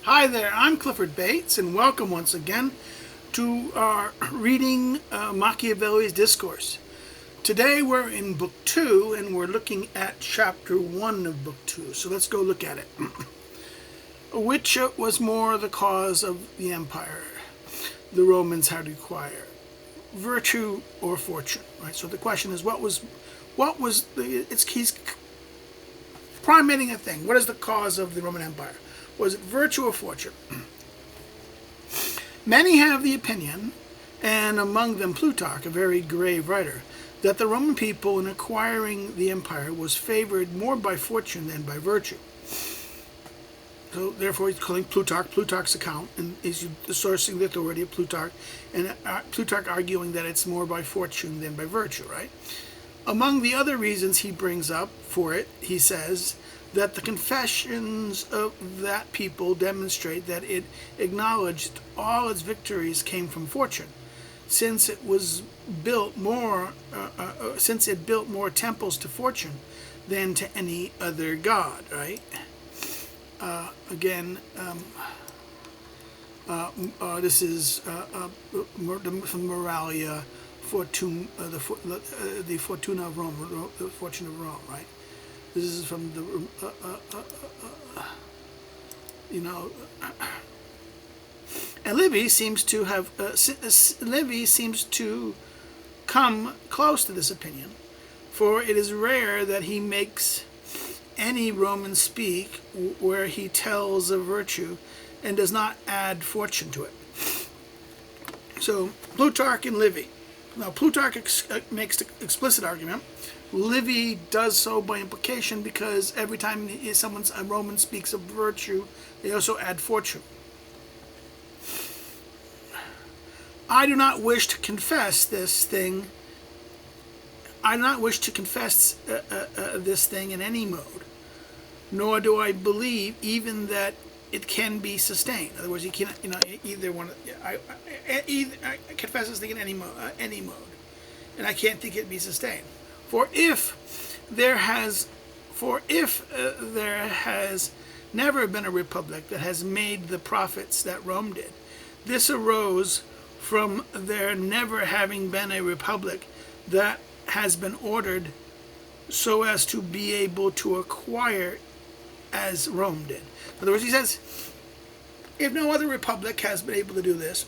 Hi there, I'm Clifford Bates, and welcome once again to our reading Machiavelli's Discourse. Today we're in Book 2, and we're looking at Chapter 1 of Book 2, so let's go look at it. Which was more the cause of the empire the Romans had to acquire, virtue or fortune? Right. So the question is, he's primating a thing. What is the cause of the Roman Empire? Was it virtue or fortune? Many have the opinion, and among them Plutarch, a very grave writer, that the Roman people in acquiring the empire was favored more by fortune than by virtue. So therefore he's calling Plutarch's account, and he's sourcing the authority of Plutarch, and Plutarch arguing that it's more by fortune than by virtue, right? Among the other reasons he brings up for it, he says that the confessions of that people demonstrate that it acknowledged all its victories came from fortune, since it built more temples to fortune than to any other god, right? This is from Moralia, the Fortuna of Rome, the Fortune of Rome, right? This is from the, and Livy seems to have, come close to this opinion, for it is rare that he makes any Roman speak where he tells of virtue and does not add fortune to it. So Plutarch and Livy. Now Plutarch makes the explicit argument. Livy does so by implication, because every time a Roman speaks of virtue, they also add fortune. I do not wish to confess this thing. I do not wish to confess this thing in any mode, nor do I believe even that it can be sustained. In other words, you cannot, either one. I confess this thing in any mode, and I can't think it be sustained. For if there has never been a republic that has made the profits that Rome did, this arose from there never having been a republic that has been ordered so as to be able to acquire as Rome did. In other words, he says, if no other republic has been able to do this,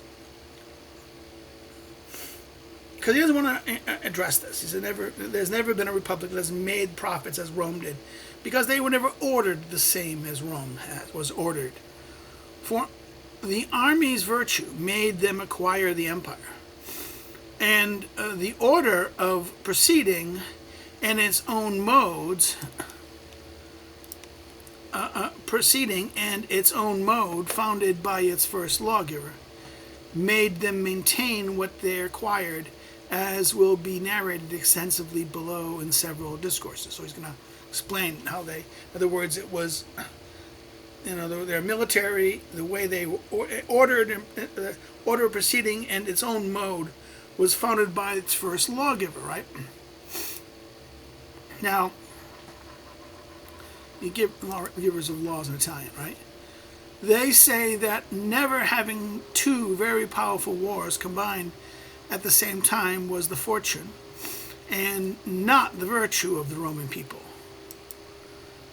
because he doesn't want to address this. He said, there's never been a republic that has made profits as Rome did, because they were never ordered the same as Rome was ordered. For the army's virtue made them acquire the empire, and the order of proceeding and its own modes, founded by its first lawgiver, made them maintain what they acquired, as will be narrated extensively below in several discourses. So he's going to explain how they, in other words, it was, their military, the way they ordered, the order of proceeding and its own mode was founded by its first lawgiver, right? Now, you give givers of laws in Italian, right? They say that never having two very powerful wars combined at the same time was the fortune and not the virtue of the Roman people.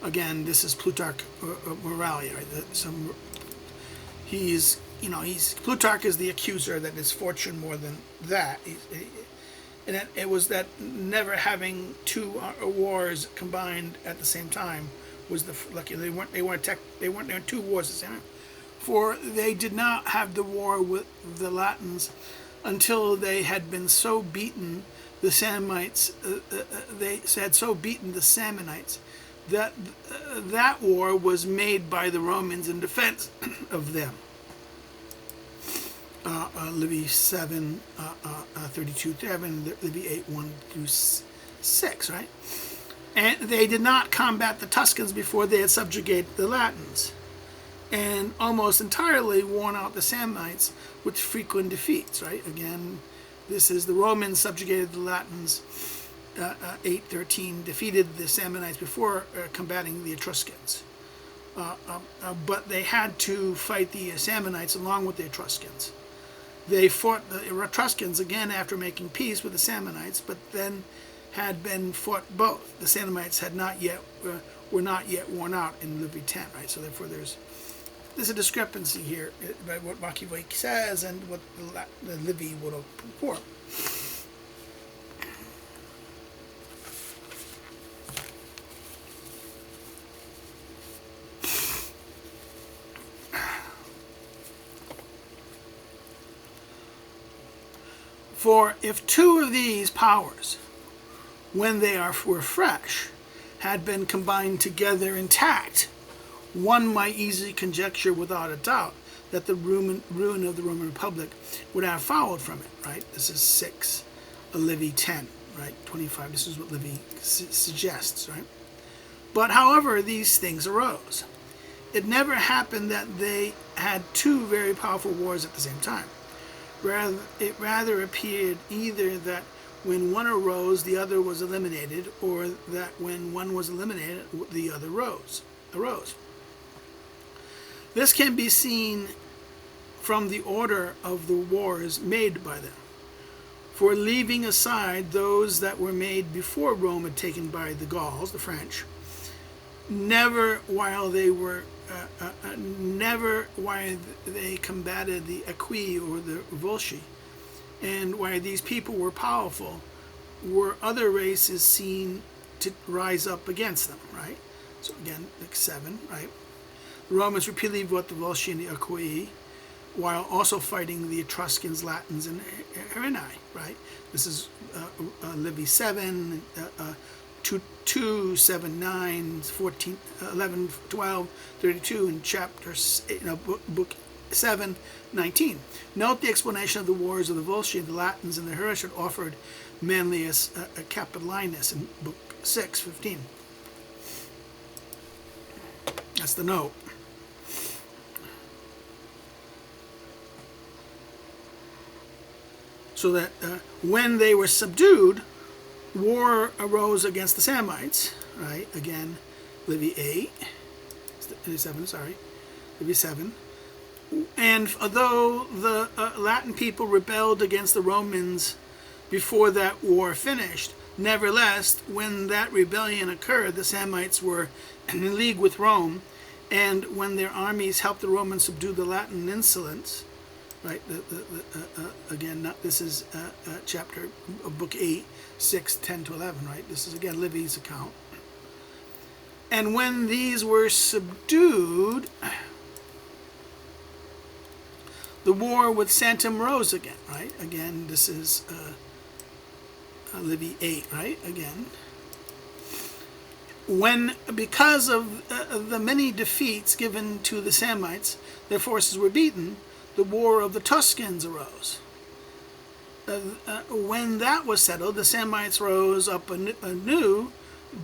Again, this is Plutarch Moralia, right? Plutarch is the accuser that it's fortune more than that. And it was that never having two wars combined at the same time was the lucky. They weren't there two wars at the same time. For they did not have the war with the Latins until they had been so beaten the Samnites. They had so beaten the Samnites that that war was made by the Romans in defense of them. Livy 7, 32-7, Livy 8, 1-6, right? And they did not combat the Tuscans before they had subjugated the Latins, and almost entirely worn out the Samnites with frequent defeats, right? Again, this is the Romans subjugated the Latins, 813, defeated the Samnites before combating the Etruscans. but they had to fight the Samnites along with the Etruscans. They fought the Etruscans again after making peace with the Samnites, but then had been fought both. The Samnites had not yet were not yet worn out in Livy 10, right? So therefore, there's a discrepancy here by what Machiavelli says and what the Livy would have purport. For if two of these powers, when they were fresh, had been combined together intact, one might easily conjecture without a doubt that the ruin of the Roman Republic would have followed from it, right? This is 6, Livy 10, right? 25, this is what Livy suggests, right? But however these things arose, it never happened that they had two very powerful wars at the same time. It rather appeared either that when one arose, the other was eliminated, or that when one was eliminated, the other arose. This can be seen from the order of the wars made by them. For leaving aside those that were made before Rome had taken by the Gauls, the French, never while they combated the Equi or the Volsci, and while these people were powerful, were other races seen to rise up against them, right? So again, like 7, right? The Romans repeatedly fought the Volsci and the Equi, while also fighting the Etruscans, Latins, and Herenii, right? This is Livy 7, 2, 7, 9, 14, 11, 12, 32, and chapter, book 7, 19. Note the explanation of the wars of the Volsci, the Latins, and the Heretians offered Manlius Capitolinus in book 6, 15. That's the note. So that when they were subdued, war arose against the Samnites, right? Again, Livy 8, 7, Livy 7. And though the Latin people rebelled against the Romans before that war finished, nevertheless, when that rebellion occurred, the Samnites were in league with Rome, and when their armies helped the Romans subdue the Latin insolence, right? Again, this is chapter book 8, 6, 10 to 11, right? This is again Livy's account. And when these were subdued, the war with Santum rose again, right? Again, this is Livy 8, right? Again. Because of the many defeats given to the Samnites, their forces were beaten, the war of the Tuscans arose. When that was settled, the Samnites rose up anew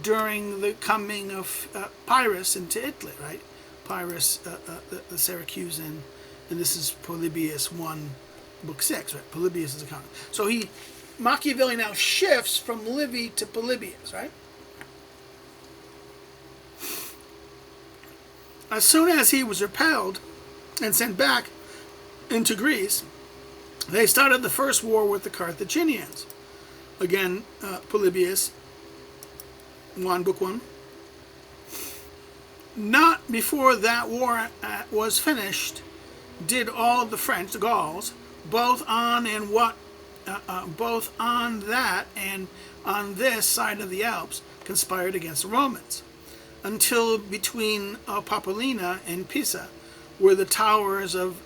during the coming of Pyrrhus into Italy, right? Pyrrhus, the Syracusan, and this is Polybius 1, book 6, right? Polybius' account. So Machiavelli now shifts from Livy to Polybius, right? As soon as he was repelled and sent back into Greece, they started the first war with the Carthaginians. Again, Polybius 1, book 1. Not before that war was finished did all the French, the Gauls, both on that and on this side of the Alps, conspired against the Romans, until between Popolina and Pisa, where the towers of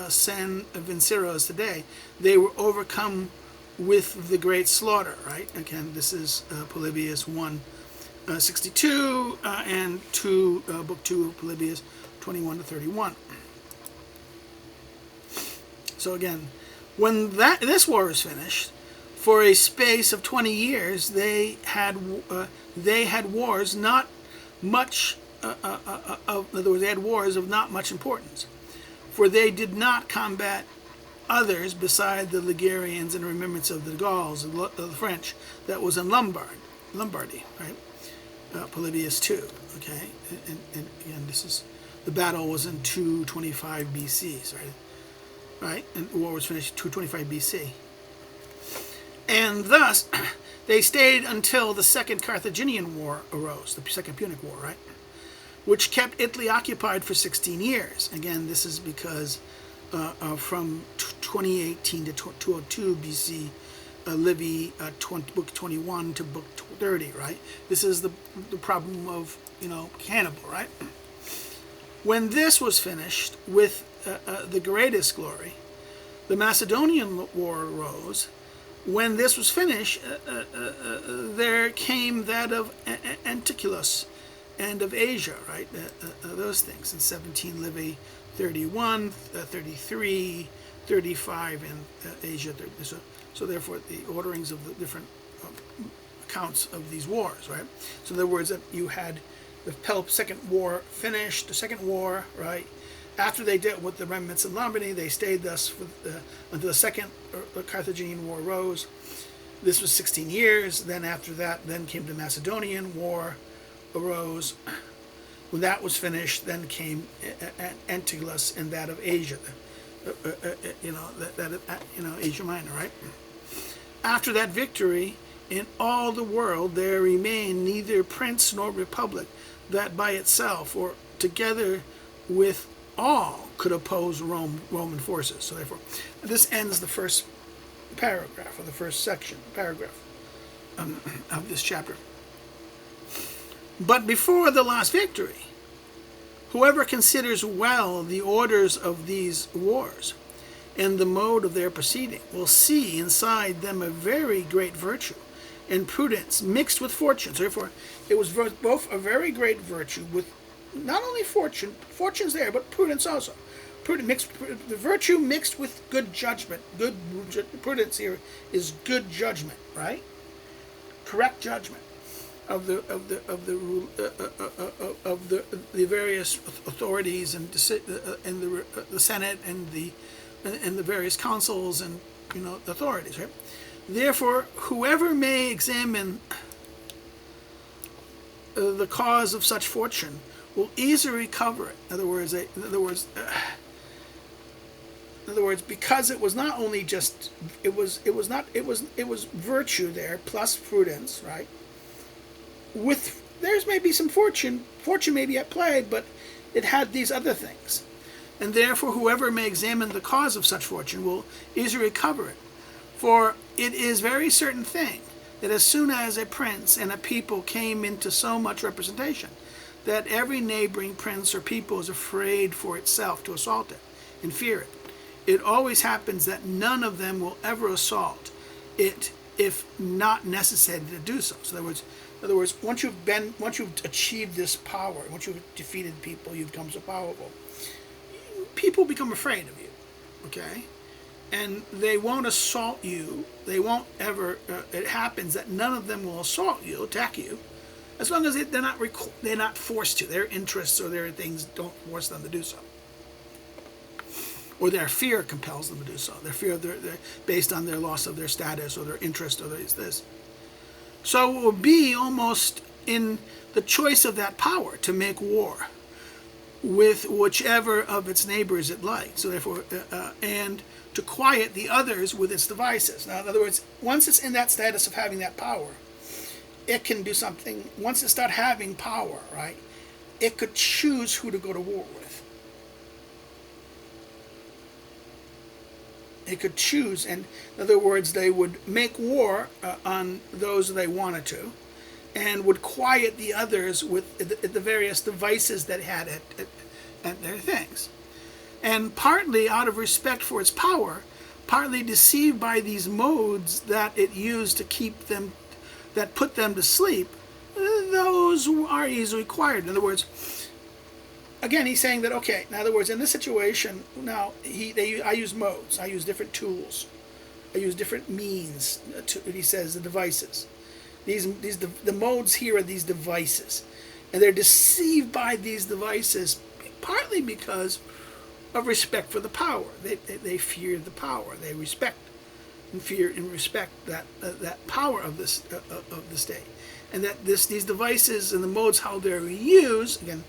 San Vincero is today, they were overcome with the great slaughter, right? Again, this is Polybius 1, 62, and book 2 of Polybius 21 to 31. So again, when this war was finished, for a space of 20 years, they had wars not much. In other words, they had wars of not much importance, for they did not combat others beside the Ligurians in remembrance of the Gauls, the French, that was in Lombardy, right? Polybius 2, okay? And again, this is The battle was in 225 BC, right? And the war was finished 225 BC. And thus, they stayed until the Second Carthaginian War arose, the Second Punic War, right? Which kept Italy occupied for 16 years. Again, this is because from 2018 to 202 BC, Livy, book 21 to book 30, right? This is the problem of, Hannibal, right? When this was finished with the greatest glory, the Macedonian War arose. When this was finished, there came that of Niccolò and of Asia, right? Those things in 17 Livy, 31, 33, 35, and Asia. So therefore, the orderings of the different accounts of these wars, right? So in other words, that you had the Second War finished, the Second War, right? After they dealt with the remnants in Lombardy, they stayed thus until the Second Carthaginian War rose. This was 16 years. Then after that, then came the Macedonian War arose. When that was finished, then came Niccolò and that of Asia, Asia Minor, right? After that victory, in all the world there remained neither prince nor republic that by itself or together with all could oppose Roman forces. So therefore, this ends the first paragraph, or the first paragraph of this chapter. But before the last victory, whoever considers well the orders of these wars and the mode of their proceeding will see inside them a very great virtue and prudence mixed with fortune. So therefore, it was both a very great virtue with not only fortune's there, but prudence also. The virtue mixed with good judgment. Good prudence here is good judgment, right? Correct judgment of the various authorities and the Senate and the various councils and authorities, right? Therefore, whoever may examine the cause of such fortune will easily recover it. In other words, because it was not only just it was virtue there plus prudence, right? There's maybe some fortune may be at play, but it had these other things, and therefore whoever may examine the cause of such fortune will easily recover it. For it is very certain thing that as soon as a prince and a people came into so much representation, that every neighboring prince or people is afraid for itself to assault it and fear it. It always happens that none of them will ever assault it if not necessary to do so. So in other words, once you've achieved this power, once you've defeated people, you've become so powerful, people become afraid of you, okay? And they won't assault you. They won't ever. It happens that none of them will assault you, attack you, as long as they're not forced to. Their interests or their things don't force them to do so, or their fear compels them to do so. Their fear, they're based on their loss of their status or their interest or this. So it will be almost in the choice of that power to make war with whichever of its neighbors it likes. So therefore, and to quiet the others with its devices. Now, in other words, once it's in that status of having that power, it can do something. Once it starts having power, right, it could choose who to go to war with. It could choose, and in other words, they would make war on those they wanted to, and would quiet the others with the various devices that had at their things. And partly out of respect for its power, partly deceived by these modes that it used to keep them, that put them to sleep, those are easily quiet. In other words, again, he's saying that, okay, in other words, in this situation, now, I use modes, I use different tools, I use different means, he says, the devices. The modes here are these devices, and they're deceived by these devices, partly because of respect for the power. They fear the power. They respect and fear and respect that power of the state. and that these devices and the modes how they're used again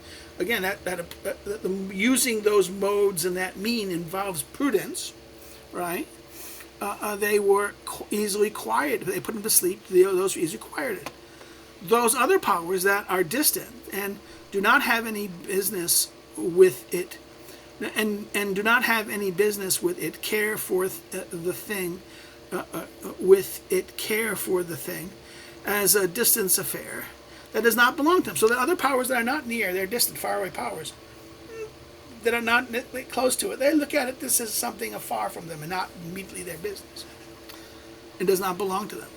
using those modes and that mean involves prudence, right? They were easily quieted. They put them to sleep. Those were easily quieted. Those other powers that are distant and do not have any business with it, and do not have any business with it, care for the thing, as a distance affair that does not belong to them. So the other powers that are not near, they're distant, faraway powers that are not close to it, they look at it this is something afar from them and not immediately their business. It does not belong to them.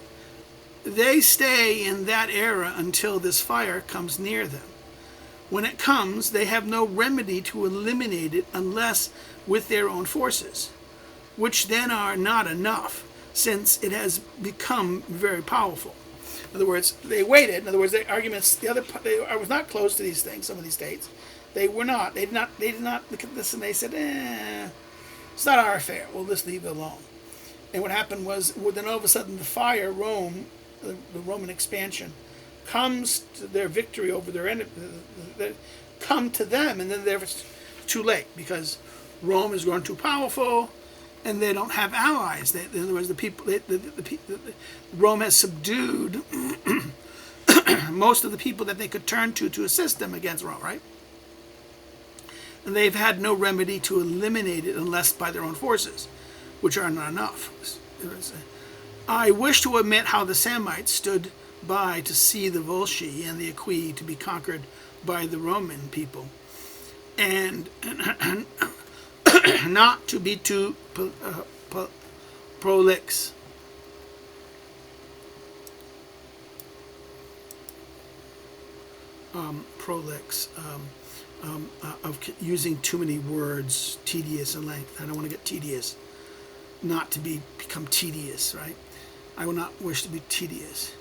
They stay in that era until this fire comes near them. When it comes, they have no remedy to eliminate it unless with their own forces, which then are not enough, since it has become very powerful. In other words, they waited. In other words, the arguments, I was not close to these things, some of these states. They were not. They did not look at this and they said, it's not our affair. We'll just leave it alone. And what happened was, then all of a sudden the fire, Rome, the Roman expansion, comes to their victory over their enemy, come to them, and then they're too late because Rome has grown too powerful, and they don't have allies. In other words, Rome has subdued most of the people that they could turn to assist them against Rome, right? And they've had no remedy to eliminate it unless by their own forces, which are not enough. I wish to omit how the Samites stood by to see the Volsci and the Aqui to be conquered by the Roman people, and not to be too prolix. Of using too many words, tedious in length. I don't want to get tedious. Not to become tedious, right? I will not wish to be tedious.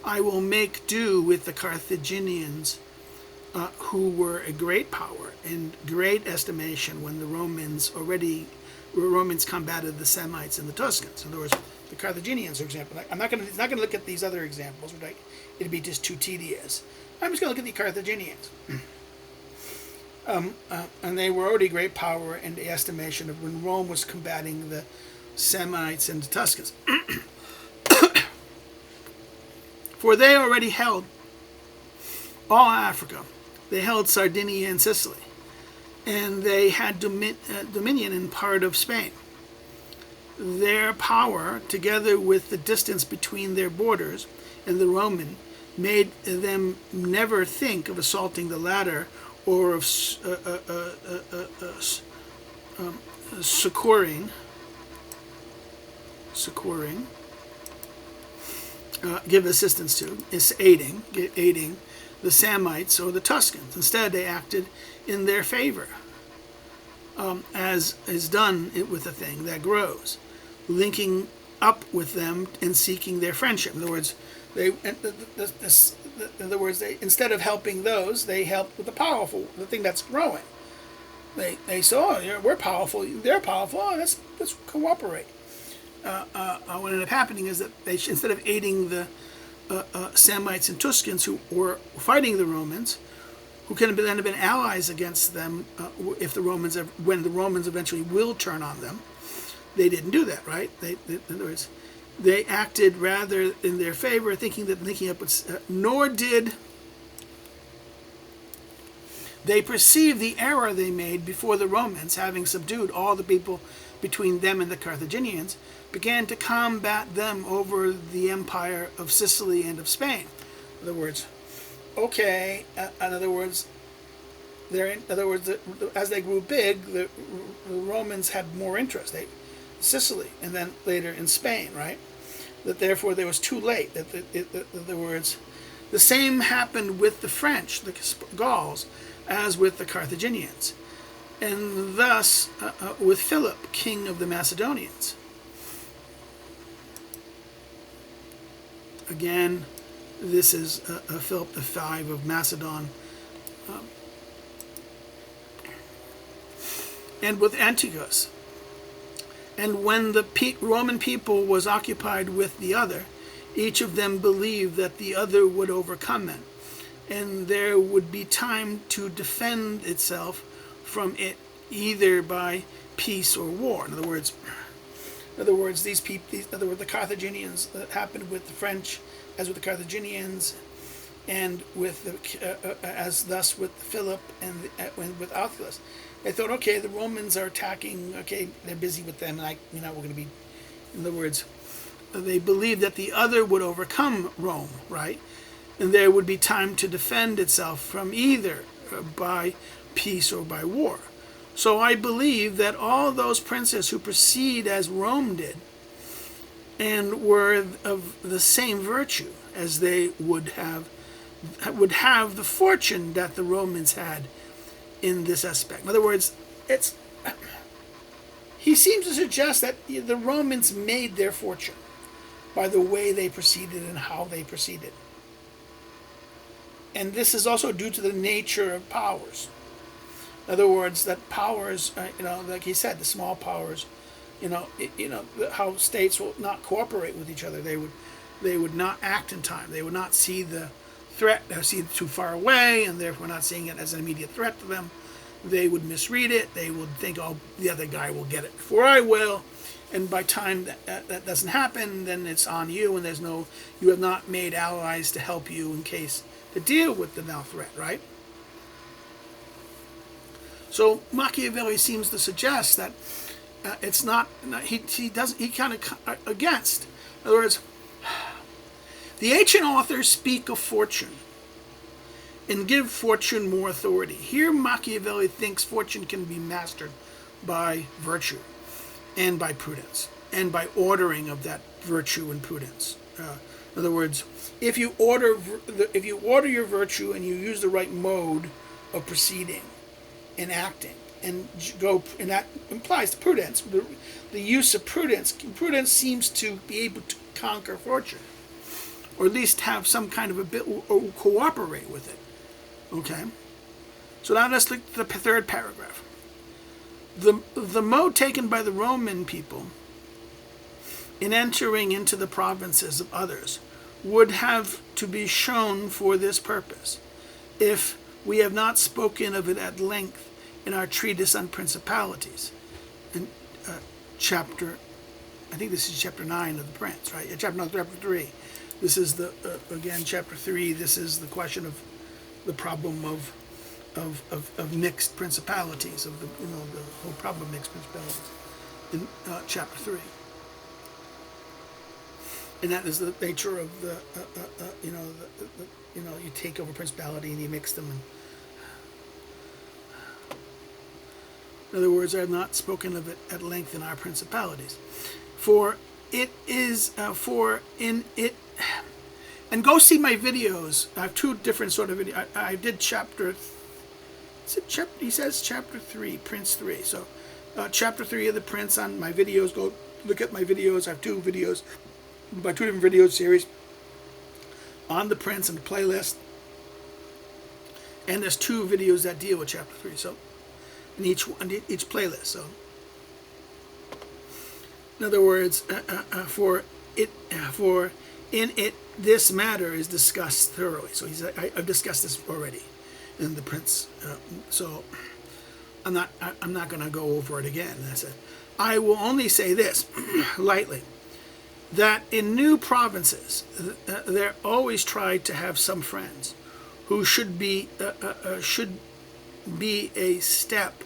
I will make do with the Carthaginians, who were a great power and great estimation when the Romans combated the Semites and the Tuscans. In other words, the Carthaginians, for example. I'm not going to look at these other examples. It'd be just too tedious. I'm just going to look at the Carthaginians. And they were already great power in the estimation of when Rome was combating the Semites and the Tuscans. For they already held all Africa. They held Sardinia and Sicily. And they had dominion in part of Spain. Their power, together with the distance between their borders and the Roman, made them never think of assaulting the latter or of succoring, give assistance to, is aiding the Samites or the Tuscans. Instead, they acted in their favor, as is done with a thing that grows, linking up with them and seeking their friendship. In other words, they instead of helping those, they help with the thing that's growing. They saw, we're powerful, they're powerful. Oh, let's cooperate. What ended up happening is that they, instead of aiding the Samites and Tuscans who were fighting the Romans, who could then have been allies against them when the Romans eventually will turn on them, they didn't do that, right? In other words, they acted rather in their favor, thinking up with, nor did they perceive the error they made before the Romans, having subdued all the people between them and the Carthaginians, began to combat them over the empire of Sicily and of Spain. In other words, as they grew big, the Romans had more interest. Sicily, and then later in Spain, right? That therefore there was too late. In other words, the same happened with the French, the Gauls, as with the Carthaginians, and thus with Philip, king of the Macedonians. Again, this is Philip the V of Macedon, and with Antiochus. And when the Roman people was occupied with the other, Each of them believed that the other would overcome it, and there would be time to defend itself from it either by peace or war. In other words, the Carthaginians, that happened with the French, as with the Carthaginians, and with thus with Philip and with Archelaus. They thought, okay, the Romans are attacking. Okay, they're busy with them, and we're going to be. In other words, they believed that the other would overcome Rome, right? And there would be time to defend itself from either by peace or by war. So I believe that all those princes who proceed as Rome did and were of the same virtue as they would have the fortune that the Romans had in this aspect. In other words, he seems to suggest that the Romans made their fortune by the way they proceeded and how they proceeded. And this is also due to the nature of powers. In other words, that powers, like he said, the small powers, how states will not cooperate with each other. They would not act in time. They would not see the threat, see it too far away, and therefore not seeing it as an immediate threat to them. They would misread it. They would think, oh, the other guy will get it before I will. And by time that doesn't happen, then it's on you, and you have not made allies to help you in case to deal with the now threat, right? So Machiavelli seems to suggest that it's not, he kind of against. In other words, the ancient authors speak of fortune and give fortune more authority. Here Machiavelli thinks fortune can be mastered by virtue and by prudence and by ordering of that virtue and prudence. In other words, if you order your virtue and you use the right mode of proceeding and acting, and that implies prudence. The use of prudence seems to be able to conquer fortune, or at least have some kind of a bit, or cooperate with it. Okay, so now let's look at the third paragraph. The mode taken by the Roman people in entering into the provinces of others would have to be shown for this purpose, if we have not spoken of it at length in our treatise on principalities, in chapter, I think this is chapter 9 of the Prince, right? Chapter 3. This is again chapter 3. This is the question of the problem of mixed principalities, of the whole problem of mixed principalities in chapter 3. And that is the nature of you take over principality and you mix them. In other words, I have not spoken of it at length in our principalities. For it is, and go see my videos. I have two different sort of videos. I did he says chapter 3, Prince 3. So chapter 3 of the Prince on my videos. Go look at my videos. I have two videos, by two different video series on the Prince and the playlist. And there's two videos that deal with chapter 3. So in each playlist. So in other words, for in it this matter is discussed thoroughly. So I've discussed this already in the Prince. So I'm not going to go over it again. I said, I will only say this lightly, that in new provinces they're always tried to have some friends who should be a step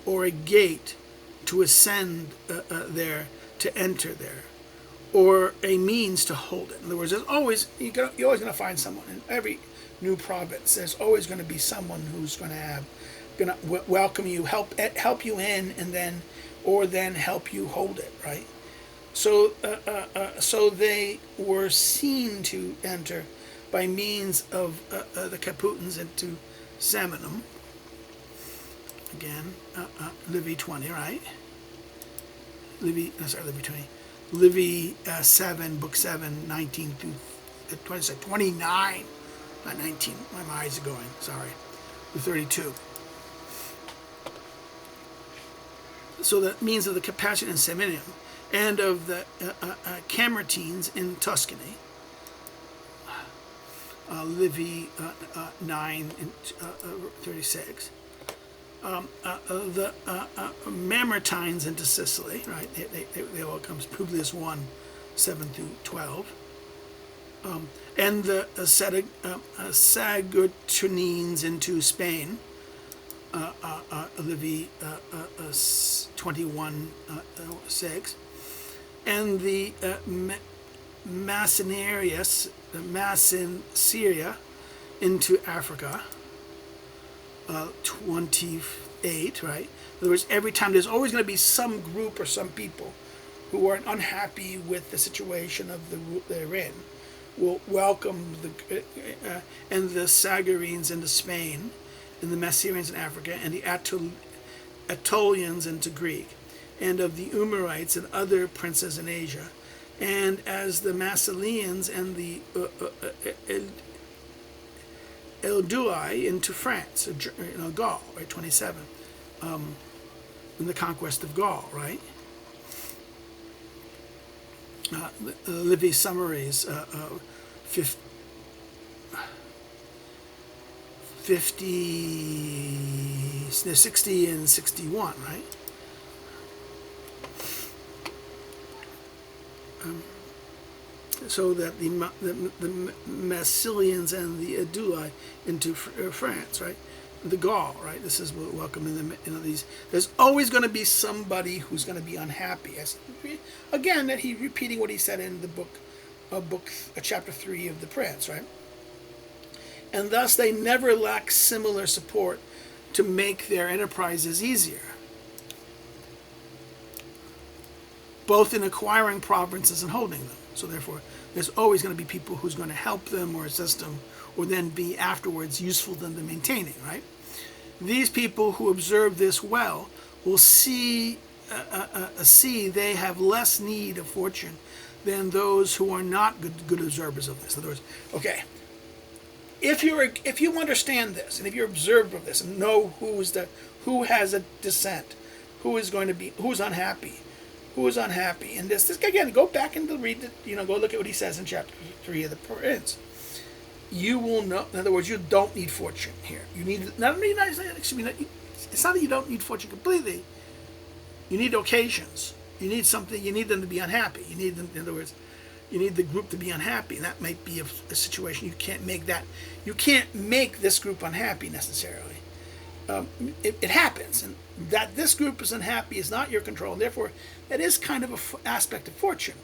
or a gate to ascend there, to enter there, or a means to hold it. In other words, there's always you're always going to find someone in every new province. There's always going to be someone who's going to welcome you, help you in, and then help you hold it, right? So so they were seen to enter by means of the Caputans into Seminum. Again, Livy 20, right? Livy 20. Livy 7, book 7, 19 through 29, not 19. My eyes are going. Sorry, the 32. So the means of the Capetian in Seminium, and of the Camertines in Tuscany, Livy 9:36. The Mamertines into Sicily, right? They all comes Publius 1:7-12. And the Saguntinines into Spain, Livy 21:6, and the Massin Syria into Africa, 28, right? In other words, every time there's always going to be some group or some people who are unhappy with the situation of the group they're in, will welcome and the Sagarenes into Spain, and the Massyrians in Africa, and the Aetolians into Greek, and of the Umarites and other princes in Asia, and as the Massilians and the Eldui into France, Gaul, right, 27, in the conquest of Gaul, right? Livy summaries 60 and 61, right? So that the Massilians and the Eldui into France, right? The Gaul, right? This is welcoming them. These. There's always going to be somebody who's going to be unhappy. Again, that he's repeating what he said in the chapter 3 of the Prince, right? And thus they never lack similar support to make their enterprises easier, both in acquiring provinces and holding them. So therefore, there's always going to be people who's going to help them or assist them, or then be afterwards useful to them to maintaining, right? These people who observe this well will see they have less need of fortune than those who are not good observers of this. In other words, okay, if you understand this, and if you're observed of this, and know who has a dissent, who's unhappy, and this again, go back and read it. Go look at what he says in chapter 3 of the Prince. You will know. In other words, you don't need fortune here. You need it's not that you don't need fortune completely. You need occasions. You need something. You need them to be unhappy. You need them. In other words, you need the group to be unhappy, and that might be a situation you can't make that. You can't make this group unhappy necessarily. It happens, and that this group is unhappy is not your control. And therefore, that is kind of an aspect of fortune.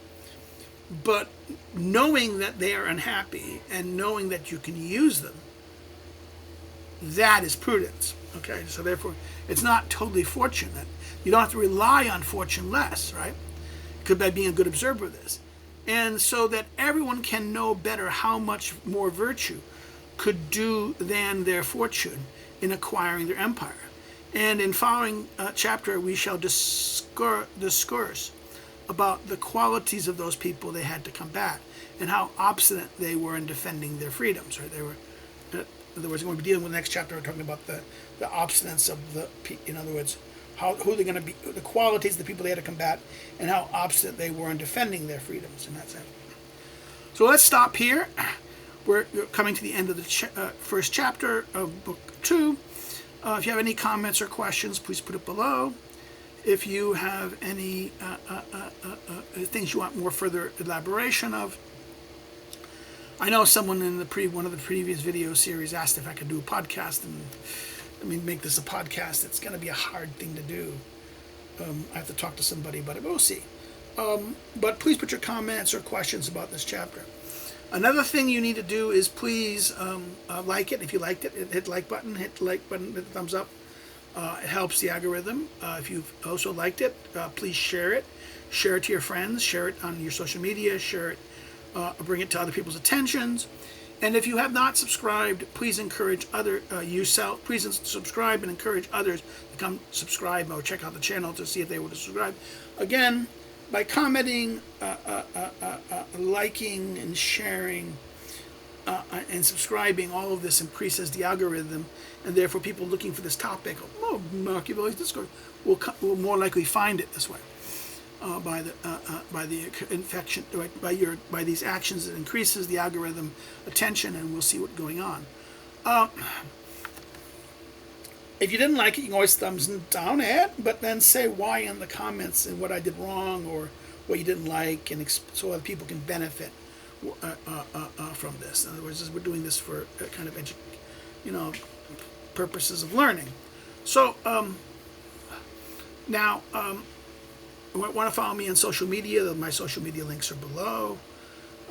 But knowing that they are unhappy and knowing that you can use them, that is prudence. Okay, so therefore, it's not totally fortunate. You don't have to rely on fortune less, right? Because by being a good observer of this. And so that everyone can know better how much more virtue could do than their fortune in acquiring their empire. And in following chapter, we shall discourse about the qualities of those people they had to combat and how obstinate they were in defending their freedoms. Right? They were, in other words, when we're dealing with the next chapter, we're talking about the obstinance of in other words, who they're going to be, the qualities of the people they had to combat, and how obstinate they were in defending their freedoms in that sense. So let's stop here. We're coming to the end of the first chapter of book 2. If you have any comments or questions, please put it below. If you have any things you want more further elaboration of, I know someone in one of the previous video series asked if I could do a podcast, and make this a podcast. It's going to be a hard thing to do. I have to talk to somebody about it, but we'll see. But please put your comments or questions about this chapter. Another thing you need to do is please like it. If you liked it, hit the like button, hit the thumbs up. It helps the algorithm. If you've also liked it, please share it. Share it to your friends. Share it on your social media. Share it. Bring it to other people's attentions. And if you have not subscribed, please encourage please subscribe and encourage others to come subscribe or check out the channel to see if they want to subscribe. Again, by commenting, liking, and sharing, and subscribing, all of this increases the algorithm, and therefore people looking for this topic, Machiavelli's Discourse, will more likely find it this way. by the infection, by these actions. It increases the algorithm attention, and we'll see what's going on. If you didn't like it, you can always thumbs down it, but then say why in the comments and what I did wrong or what you didn't like, and so other people can benefit from this. In other words, we're doing this for kind of purposes of learning. So now, want to follow me on social media? My social media links are below.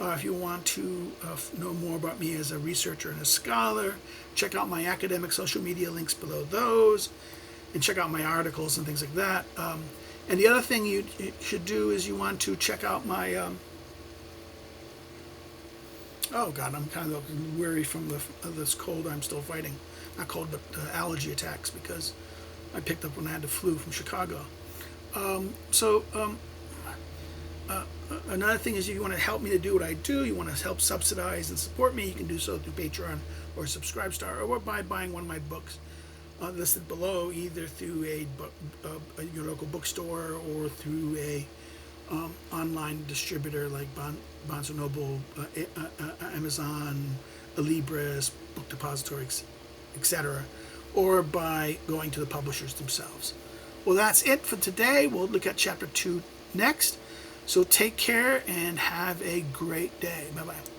If you want to know more about me as a researcher and a scholar, check out my academic social media links below those, and check out my articles and things like that. And the other thing you should do is you want to check out my... oh God, I'm kind of weary from this cold I'm still fighting. Not cold, but allergy attacks, because I picked up when I had the flu from Chicago. Another thing is, if you want to help me to do what I do, you want to help subsidize and support me, you can do so through Patreon or Subscribestar, or by buying one of my books listed below, either through your local bookstore or through a online distributor like Barnes & Noble, Amazon, Libris, Book Depositories, etc., or by going to the publishers themselves. Well, that's it for today. We'll look at Chapter 2 next. So take care and have a great day. Bye-bye.